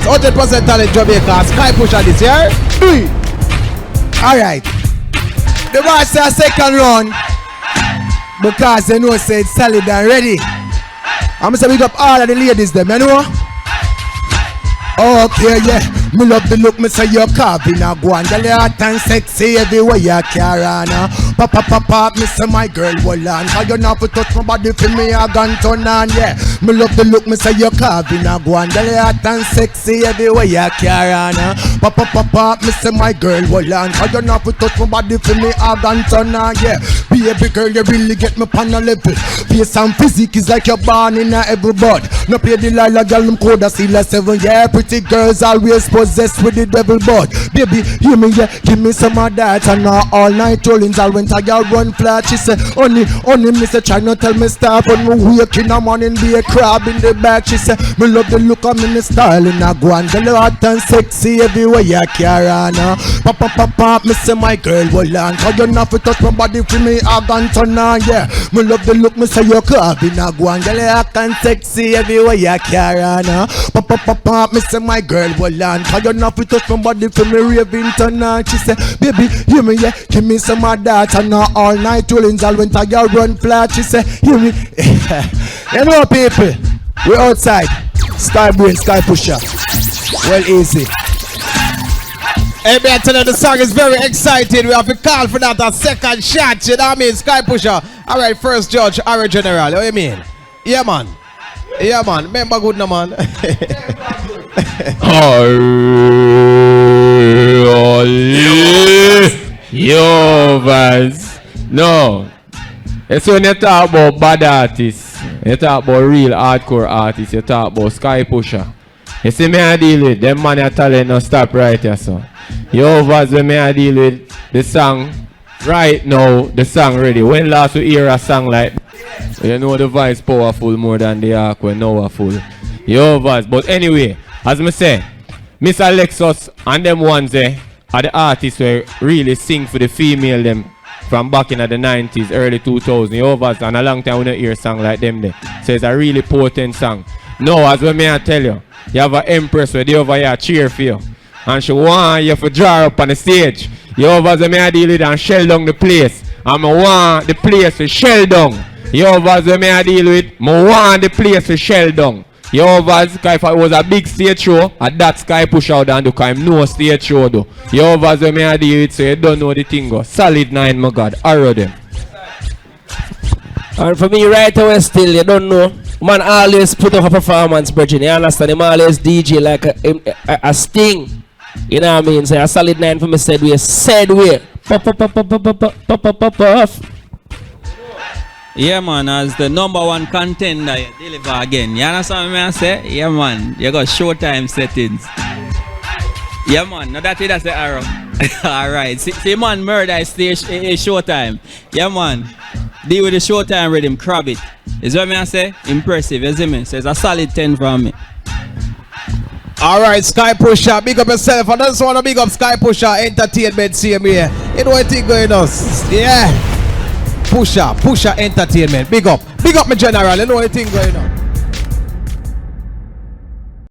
100% Talent Jamaica. Sky Pusha this year. Alright. The boss say a second round because they know say it's solid and ready. I'm gonna big up all of the ladies them, you know? Okay, yeah. Me love the look, me say you're carving a go and girl, you're hot and sexy everywhere you carry on. Pop, me say my girl, hold on. Cause you not to touch my body for me, I gun turn on, yeah. Me love the look, me say you're carving a go and girl, you're hot and sexy everywhere you carry on. Pop, me say my girl, hold on. Cause you not to touch my body for me, I gun turn on, yeah. Baby girl, you really get me on a level. Face and physique is like you're born in a every bud. No play the Lila girl, them code a seal a 7, yeah. Pretty girls always possessed with the devil bud. Baby, hear me, yeah, give me some of that. And all night rollings, I went a girl run flat. She said, honey, me say, try not tell me stop. When me wake in the morning, be a crab in the back. She said, me love the look of me, the style in a go and girl hot and sexy everywhere you carry on. Pop, me say, my girl, hold on. Cause you not to touch my body for me, I gun turn on, yeah. Me love the look, me say, you're crab in a go and girl hot and sexy everywhere you carry on. Pop, me say, my girl, hold on. Cause you not to touch my body for me, raving turn on. She said, baby, hear me, yeah, give me some of that. And all night rollings, I went a girl run flat. She said, hear me. You know, people, we're outside. Sky Brain, Sky Pusha. Well, easy. Hey, man, tell you the song is very exciting. We have to call for that a second shot. You know what I mean? Sky Pusha. All right, first judge, our general. What do you mean? Yeah, man. Yeah, man. Remember good, no, man. Yo, Vaz. No. It's when you talk about bad artists, you talk about real hardcore artists, you talk about Sky Pusha. You see me I deal with them man of talent, no stop right here, so. Yo, Vaz, when me I deal with the song, right now, the song ready. When last we hear a song like that, you know the voice powerful more than the arc when now are full. Yo, Vaz, but anyway, as me say, Miss Alexis and them ones there are the artists who really sing for the female them from back in the 90s, early 2000s. Yo, Vaz, and a long time we don't hear a song like them there. So it's a really potent song. Now, as when me I tell you, you have an empress where they over here cheer for you. And she want you to draw up on the stage. You over there, me I deal with and shell down the place. And I want the place to shell down. You over there, me I deal with, I want the place to shell down. You over there, if it was a big stage show, at that Sky push out and do because no stage show though. You over there, me I deal with, so you don't know the thing go. Solid 9, my God, arrow them. And for me right away still, you don't know. Man always put up a performance, Virgin. You understand? Him always DJ like a sting. You know what I mean? So a solid 9 for me said way. Puff. Yeah, man, as the #1 contender, you deliver again. You understand what I say? Yeah, man, you got showtime settings. Yeah, man, now that's the arrow. Alright, see, man, murder is showtime. Yeah, man, deal with the showtime rhythm, crab it. Is what I say? Impressive, you see me? So it's a solid 10 from me. Alright, Sky Pusha, big up yourself. I just want to big up Sky Pusha Entertainment, same here. You know what thing going on? Yeah. Pusha Entertainment. Big up my general. You know what thing going on?